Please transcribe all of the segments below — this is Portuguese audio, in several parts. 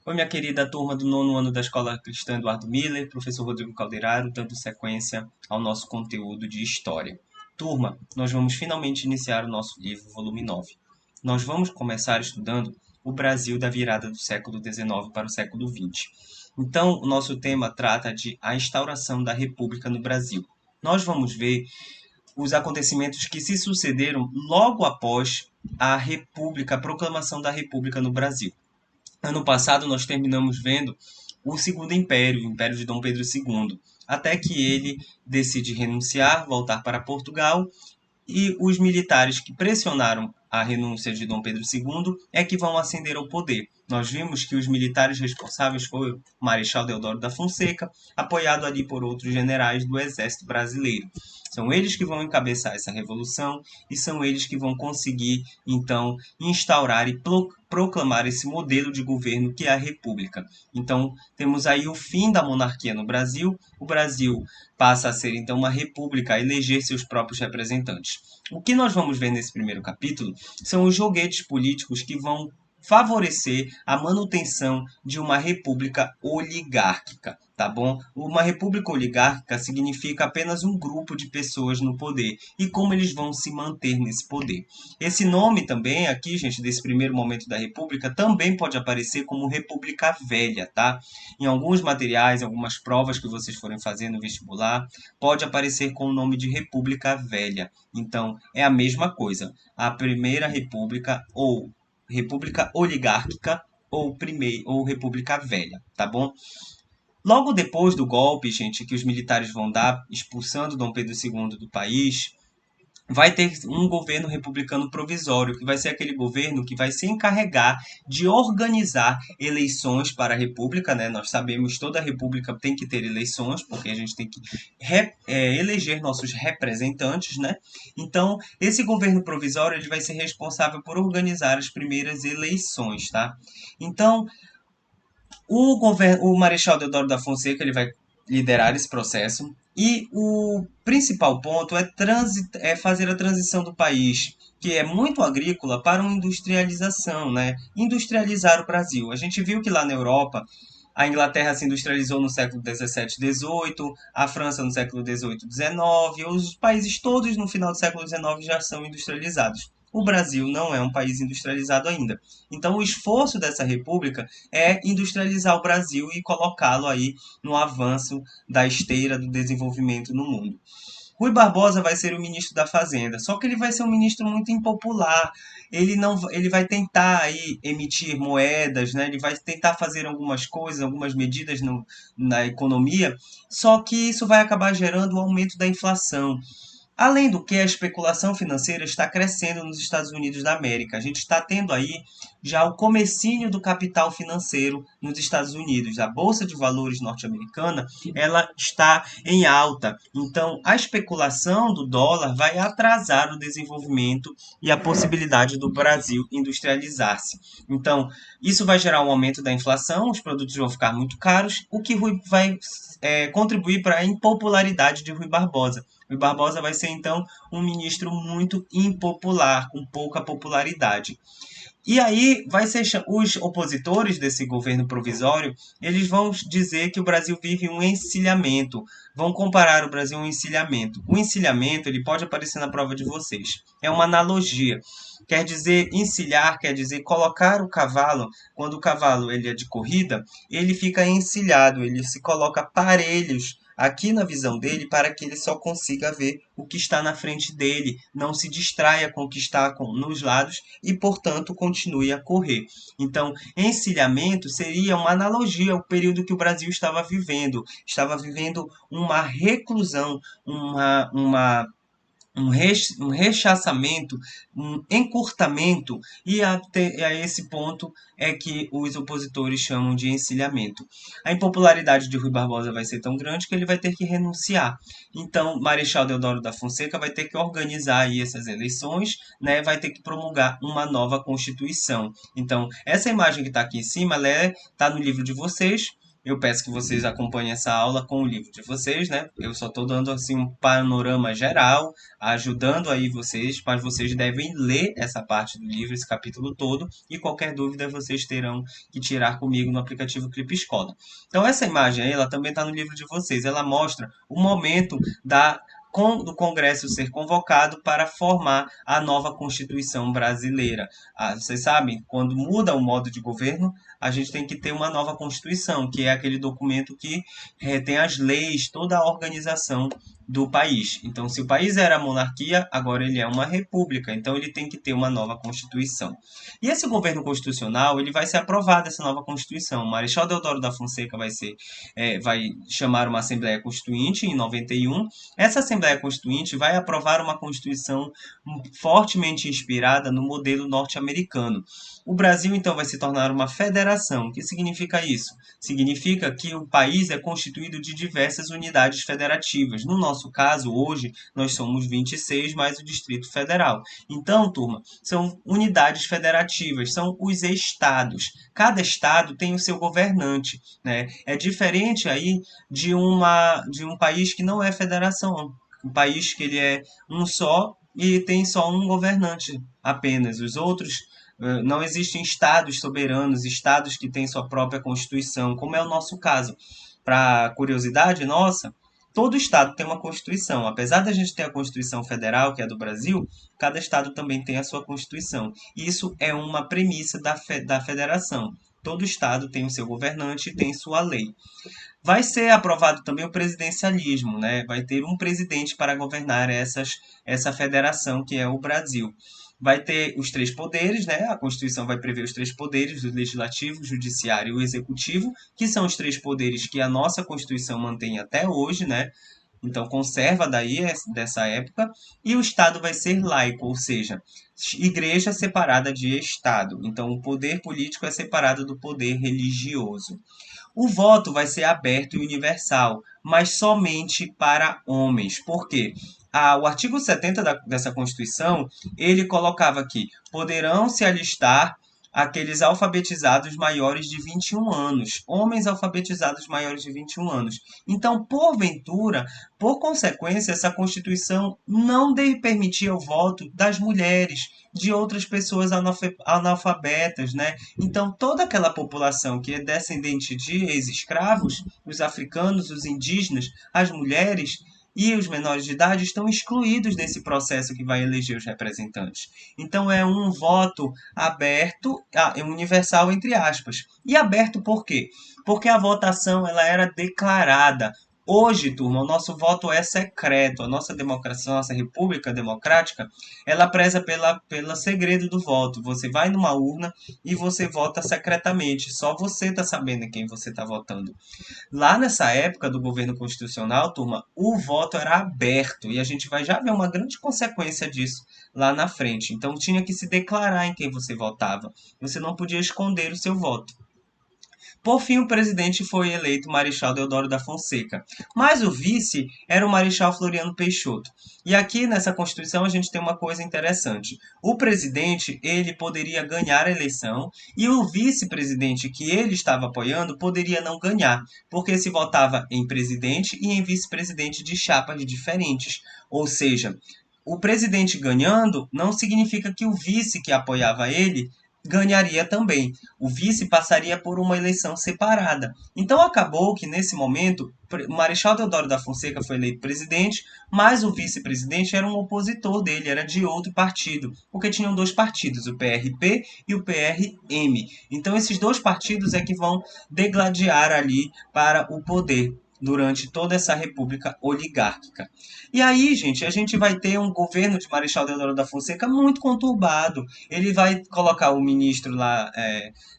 Oi, minha querida turma do nono ano da Escola Cristã Eduardo Miller, professor Rodrigo Calderaro, dando sequência ao nosso conteúdo de História. Turma, nós vamos finalmente iniciar o nosso livro, volume 9. Nós vamos começar estudando o Brasil da virada do século XIX para o século XX. Então, o nosso tema trata de a instauração da República no Brasil. Nós vamos ver os acontecimentos que se sucederam logo após a República, a proclamação da República no Brasil. Ano passado nós terminamos vendo o Segundo Império, o Império de Dom Pedro II, até que ele decide renunciar, voltar para Portugal, e os militares que pressionaram a renúncia de Dom Pedro II é que vão ascender ao poder. Nós vimos que os militares responsáveis foram o Marechal Deodoro da Fonseca, apoiado ali por outros generais do Exército Brasileiro. São eles que vão encabeçar essa revolução e são eles que vão conseguir, então, instaurar e proclamar esse modelo de governo que é a República. Então, temos aí o fim da monarquia no Brasil. O Brasil passa a ser, então, uma república, a eleger seus próprios representantes. O que nós vamos ver nesse primeiro capítulo são os joguetes políticos que vão favorecer a manutenção de uma república oligárquica, tá bom? Uma república oligárquica significa apenas um grupo de pessoas no poder e como eles vão se manter nesse poder. Esse nome também aqui, gente, desse primeiro momento da república, também pode aparecer como República Velha, tá? Em alguns materiais, algumas provas que vocês forem fazer no vestibular, pode aparecer com o nome de República Velha. Então, é a mesma coisa. A Primeira República ou República Oligárquica ou República Velha, tá bom? Logo depois do golpe, gente, que os militares vão dar, expulsando Dom Pedro II do país, vai ter um governo republicano provisório, que vai ser aquele governo que vai se encarregar de organizar eleições para a República, né? Nós sabemos que toda a República tem que ter eleições, porque a gente tem que eleger nossos representantes, né? Então, esse governo provisório ele vai ser responsável por organizar as primeiras eleições, tá? Então, o Marechal Deodoro da Fonseca ele vai liderar esse processo e o principal ponto é fazer a transição do país, que é muito agrícola, para uma industrialização, né? Industrializar o Brasil. A gente viu que lá na Europa a Inglaterra se industrializou no século XVII, XVIII, a França no século XVIII, XIX, os países todos no final do século XIX já são industrializados. O Brasil não é um país industrializado ainda. Então, o esforço dessa república é industrializar o Brasil e colocá-lo aí no avanço da esteira do desenvolvimento no mundo. Rui Barbosa vai ser o ministro da Fazenda, só que ele vai ser um ministro muito impopular. Ele vai tentar aí emitir moedas, né? Ele vai tentar fazer algumas coisas, algumas medidas na economia, só que isso vai acabar gerando o aumento da inflação. Além do que, a especulação financeira está crescendo nos Estados Unidos da América. A gente está tendo aí já o comecinho do capital financeiro nos Estados Unidos. A Bolsa de Valores norte-americana ela está em alta. Então, a especulação do dólar vai atrasar o desenvolvimento e a possibilidade do Brasil industrializar-se. Então, isso vai gerar um aumento da inflação, os produtos vão ficar muito caros, o que vai contribuir para a impopularidade de Rui Barbosa. Rui Barbosa vai ser, então, um ministro muito impopular, com pouca popularidade. E aí, os opositores desse governo provisório, eles vão dizer que o Brasil vive um encilhamento. Vão comparar o Brasil a um encilhamento. O encilhamento, ele pode aparecer na prova de vocês. É uma analogia. Quer dizer, encilhar quer dizer colocar o cavalo, quando o cavalo ele é de corrida, ele fica encilhado, ele se coloca parelhos aqui na visão dele para que ele só consiga ver o que está na frente dele, não se distraia com o que está nos lados e, portanto, continue a correr. Então, encilhamento seria uma analogia ao período que o Brasil estava vivendo. Estava vivendo uma reclusão, um rechaçamento, um encurtamento, e a esse ponto é que os opositores chamam de encilhamento. A impopularidade de Rui Barbosa vai ser tão grande que ele vai ter que renunciar. Então, Marechal Deodoro da Fonseca vai ter que organizar aí essas eleições, né? Vai ter que promulgar uma nova Constituição. Então, essa imagem que está aqui em cima, ela está no livro de vocês. eu peço que vocês acompanhem essa aula com o livro de vocês, né? Eu só estou dando assim um panorama geral, ajudando aí vocês, mas vocês devem ler essa parte do livro, esse capítulo todo, e qualquer dúvida vocês terão que tirar comigo no aplicativo Clipe Escola. Então essa imagem aí, ela também está no livro de vocês. Ela mostra o momento do Congresso ser convocado para formar a nova Constituição brasileira. Vocês sabem, quando muda o modo de governo, a gente tem que ter uma nova Constituição, que é aquele documento que tem as leis, toda a organização do país. Então, se o país era monarquia, agora ele é uma república. Então, ele tem que ter uma nova Constituição. E esse governo constitucional, ele vai ser aprovado, essa nova Constituição. O Marechal Deodoro da Fonseca vai chamar uma Assembleia Constituinte em 91. Essa Assembleia Constituinte vai aprovar uma Constituição fortemente inspirada no modelo norte-americano. O Brasil, então, vai se tornar uma federação. O que significa isso? Significa que o país é constituído de diversas unidades federativas. No nosso caso, hoje, nós somos 26 mais o Distrito Federal. Então, turma, são unidades federativas, são os estados. Cada estado tem o seu governante, né? É diferente aí de um país que não é federação. Um país que ele é um só e tem só um governante apenas. Os outros não existem estados soberanos, estados que têm sua própria constituição, como é o nosso caso. Para curiosidade nossa, todo estado tem uma constituição. Apesar da gente ter a Constituição Federal, que é a do Brasil, cada estado também tem a sua constituição. Isso é uma premissa da federação. Todo estado tem o seu governante e tem sua lei. Vai ser aprovado também o presidencialismo, né? Vai ter um presidente para governar essa federação que é o Brasil. Vai ter os três poderes, né? A Constituição vai prever os três poderes, o legislativo, o judiciário e o executivo, que são os três poderes que a nossa Constituição mantém até hoje, né? Então conserva daí dessa época, e o Estado vai ser laico, ou seja, igreja separada de Estado. Então o poder político é separado do poder religioso. O voto vai ser aberto e universal, mas somente para homens. Por quê? O artigo 70 dessa Constituição, ele colocava que poderão se alistar aqueles alfabetizados maiores de 21 anos, homens alfabetizados maiores de 21 anos. Então, porventura, por consequência, essa Constituição não permitia o voto das mulheres, de outras pessoas analfabetas, né? Então, toda aquela população que é descendente de ex-escravos, os africanos, os indígenas, as mulheres e os menores de idade estão excluídos desse processo que vai eleger os representantes. Então é um voto aberto, universal entre aspas. E aberto por quê? Porque a votação ela era declarada. Hoje, turma, o nosso voto é secreto. A nossa democracia, a nossa república democrática, ela preza pelo segredo do voto. Você vai numa urna e você vota secretamente. Só você está sabendo em quem você está votando. Lá nessa época do governo constitucional, turma, o voto era aberto. E a gente vai já ver uma grande consequência disso lá na frente. Então tinha que se declarar em quem você votava. Você não podia esconder o seu voto. Por fim, o presidente foi eleito Marechal Deodoro da Fonseca, mas o vice era o Marechal Floriano Peixoto. E aqui nessa Constituição a gente tem uma coisa interessante. O presidente, ele poderia ganhar a eleição e o vice-presidente que ele estava apoiando poderia não ganhar, porque se votava em presidente e em vice-presidente de chapas diferentes. Ou seja, o presidente ganhando não significa que o vice que apoiava ele ganharia também. O vice passaria por uma eleição separada. Então acabou que nesse momento o Marechal Deodoro da Fonseca foi eleito presidente, mas o vice-presidente era um opositor dele, era de outro partido, porque tinham dois partidos, o PRP e o PRM. Então esses dois partidos é que vão degladiar ali para o poder durante toda essa república oligárquica. E aí, gente, a gente vai ter um governo de Marechal Deodoro da Fonseca muito conturbado. Ele vai colocar o ministro lá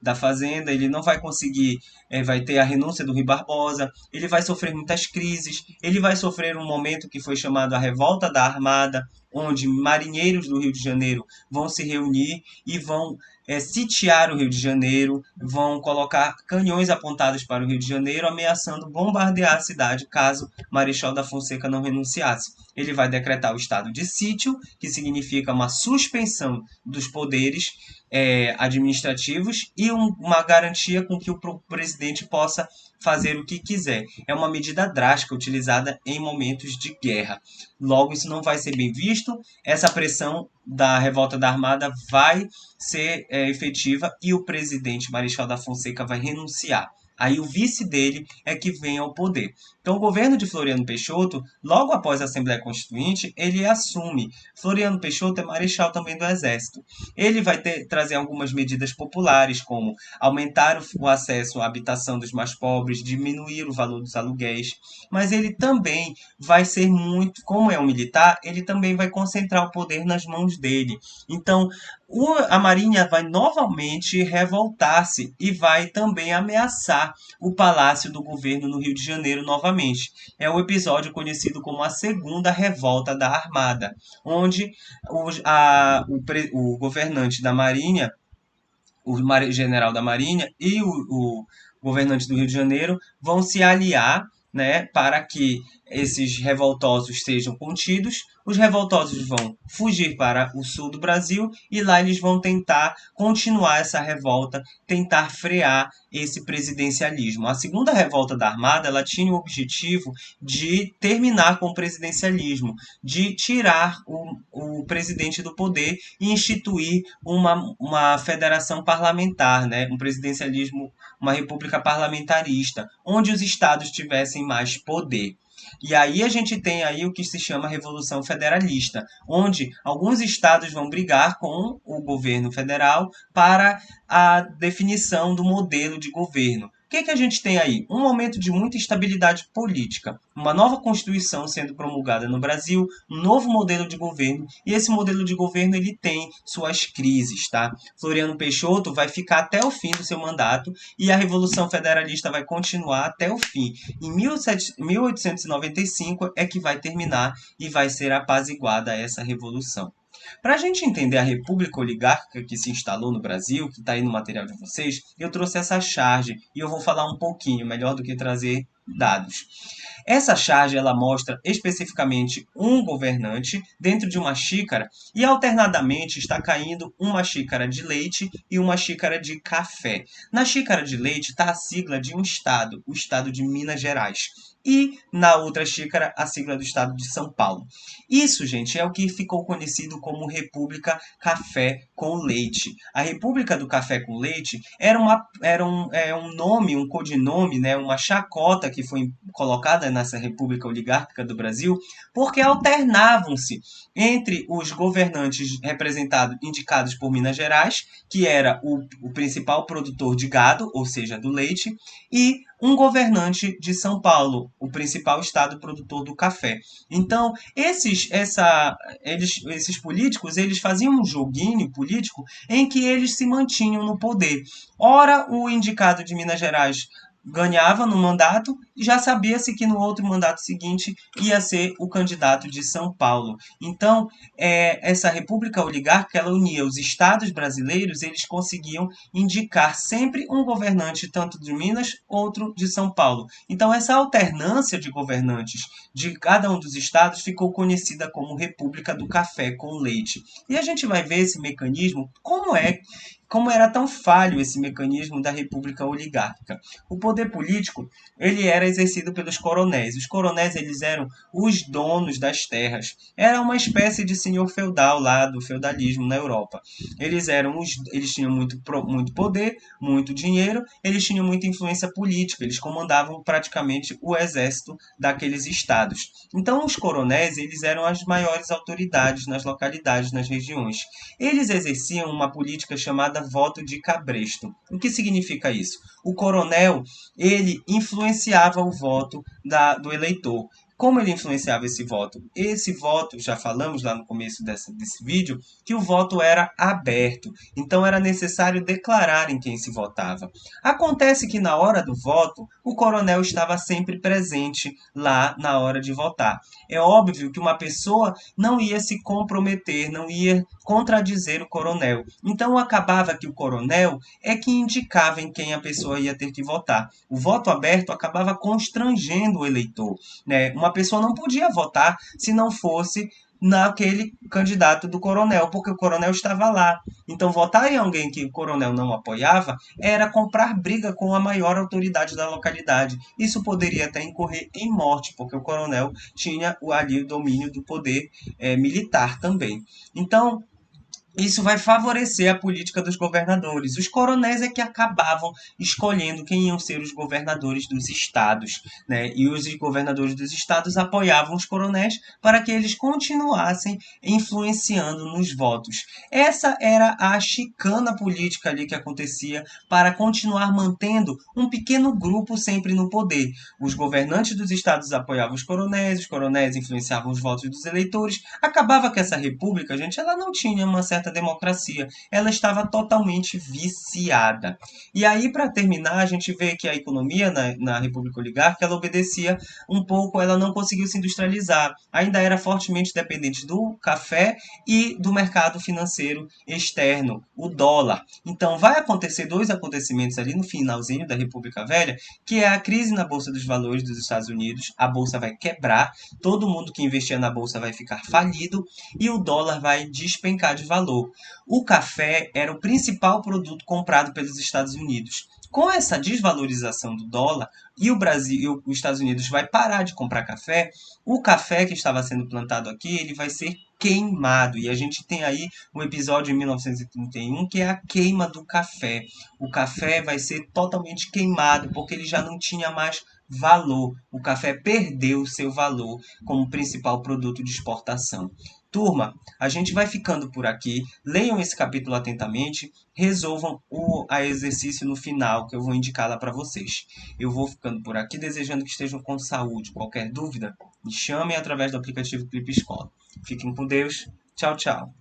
da Fazenda, ele não vai conseguir, vai ter a renúncia do Rui Barbosa, ele vai sofrer muitas crises, ele vai sofrer um momento que foi chamado a Revolta da Armada, onde marinheiros do Rio de Janeiro vão se reunir e vão sitiar o Rio de Janeiro, vão colocar canhões apontados para o Rio de Janeiro, ameaçando bombardear a cidade caso Marechal da Fonseca não renunciasse. Ele vai decretar o estado de sítio, que significa uma suspensão dos poderes administrativos e uma garantia com que o presidente possa fazer o que quiser. É uma medida drástica utilizada em momentos de guerra. Logo, isso não vai ser bem visto. Essa pressão da revolta da Armada vai ser efetiva e o presidente Marechal da Fonseca vai renunciar. Aí o vice dele é que vem ao poder. Então o governo de Floriano Peixoto, logo após a Assembleia Constituinte, ele assume. Floriano Peixoto é marechal também do Exército. Ele vai trazer algumas medidas populares, como aumentar o acesso à habitação dos mais pobres, diminuir o valor dos aluguéis, mas ele também vai ser muito, como é um militar, ele também vai concentrar o poder nas mãos dele. Então, a Marinha vai novamente revoltar-se e vai também ameaçar o Palácio do Governo no Rio de Janeiro novamente. É o episódio conhecido como a Segunda Revolta da Armada, onde o governante da Marinha, o general da Marinha e o governante do Rio de Janeiro vão se aliar, né, para que esses revoltosos sejam contidos. Os revoltosos vão fugir para o sul do Brasil e lá eles vão tentar continuar essa revolta, tentar frear esse presidencialismo. A segunda revolta da Armada, ela tinha o objetivo de terminar com o presidencialismo, de tirar o presidente do poder e instituir uma federação parlamentar, né? Um presidencialismo, uma república parlamentarista, onde os estados tivessem mais poder. E aí a gente tem aí o que se chama Revolução Federalista, onde alguns estados vão brigar com o governo federal para a definição do modelo de governo. O que a gente tem aí? Um momento de muita instabilidade política, uma nova Constituição sendo promulgada no Brasil, um novo modelo de governo, e esse modelo de governo ele tem suas crises, tá? Floriano Peixoto vai ficar até o fim do seu mandato e a Revolução Federalista vai continuar até o fim. Em 1895 é que vai terminar e vai ser apaziguada essa revolução. Para a gente entender a república oligárquica que se instalou no Brasil, que está aí no material de vocês, eu trouxe essa charge e eu vou falar um pouquinho, melhor do que trazer dados. Essa charge ela mostra especificamente um governante dentro de uma xícara e alternadamente está caindo uma xícara de leite e uma xícara de café. Na xícara de leite está a sigla de um estado, o estado de Minas Gerais. E na outra xícara, a sigla do estado de São Paulo. Isso, gente, é o que ficou conhecido como República Café com Leite. A República do Café com Leite era um nome, um codinome, né, uma chacota que foi colocada nessa República Oligárquica do Brasil, porque alternavam-se entre os governantes indicados por Minas Gerais, que era o principal produtor de gado, ou seja, do leite, e um governante de São Paulo, o principal estado produtor do café. Então, esses políticos, eles faziam um joguinho político em que eles se mantinham no poder. Ora, o indicado de Minas Gerais ganhava no mandato e já sabia-se que no outro mandato seguinte ia ser o candidato de São Paulo. Então, essa república oligárquica, ela unia os estados brasileiros, eles conseguiam indicar sempre um governante, tanto de Minas, outro de São Paulo. Então, essa alternância de governantes de cada um dos estados ficou conhecida como República do Café com Leite. E a gente vai ver esse mecanismo, como era tão falho esse mecanismo da república oligárquica. O poder político, ele era exercido pelos coronéis. Os coronéis, eles eram os donos das terras. Era uma espécie de senhor feudal lá do feudalismo na Europa. Eles tinham muito poder, muito dinheiro, eles tinham muita influência política, eles comandavam praticamente o exército daqueles estados. Então, os coronéis, eles eram as maiores autoridades nas localidades, nas regiões. Eles exerciam uma política chamada voto de cabresto. O que significa isso? O coronel, ele influenciava o voto do eleitor. Como ele influenciava esse voto? Esse voto, já falamos lá no começo desse vídeo, que o voto era aberto. Então era necessário declarar em quem se votava. Acontece que na hora do voto, o coronel estava sempre presente lá na hora de votar. É óbvio que uma pessoa não ia se comprometer, não ia contradizer o coronel. Então acabava que o coronel é que indicava em quem a pessoa ia ter que votar. O voto aberto acabava constrangendo o eleitor, né? Uma pessoa não podia votar se não fosse naquele candidato do coronel, porque o coronel estava lá. Então, votar em alguém que o coronel não apoiava era comprar briga com a maior autoridade da localidade. Isso poderia até incorrer em morte, porque o coronel tinha ali o domínio do poder militar também. Então, isso vai favorecer a política dos governadores. Os coronéis é que acabavam escolhendo quem iam ser os governadores dos estados, né? E os governadores dos estados apoiavam os coronéis para que eles continuassem influenciando nos votos. Essa era a chicana política ali que acontecia para continuar mantendo um pequeno grupo sempre no poder. Os governantes dos estados apoiavam os coronéis influenciavam os votos dos eleitores. Acabava que essa república, gente, ela não tinha uma certa democracia, ela estava totalmente viciada. E aí, para terminar, a gente vê que a economia na República Oligárquica, ela obedecia um pouco, ela não conseguiu se industrializar, ainda era fortemente dependente do café e do mercado financeiro externo, o dólar. Então, vai acontecer dois acontecimentos ali no finalzinho da República Velha, que é a crise na Bolsa dos Valores dos Estados Unidos, a bolsa vai quebrar, todo mundo que investia na bolsa vai ficar falido e o dólar vai despencar de valor. O café era o principal produto comprado pelos Estados Unidos. Com essa desvalorização do dólar e o Brasil e os Estados Unidos vai parar de comprar café, o café que estava sendo plantado aqui, ele vai ser queimado. E a gente tem aí um episódio em 1931 que é a queima do café. O café vai ser totalmente queimado porque ele já não tinha mais valor. O café perdeu seu valor como principal produto de exportação. Turma, a gente vai ficando por aqui. Leiam esse capítulo atentamente, resolvam o exercício no final, que eu vou indicar lá para vocês. Eu vou ficando por aqui, desejando que estejam com saúde. Qualquer dúvida, me chamem através do aplicativo Clipe Escola. Fiquem com Deus. Tchau, tchau.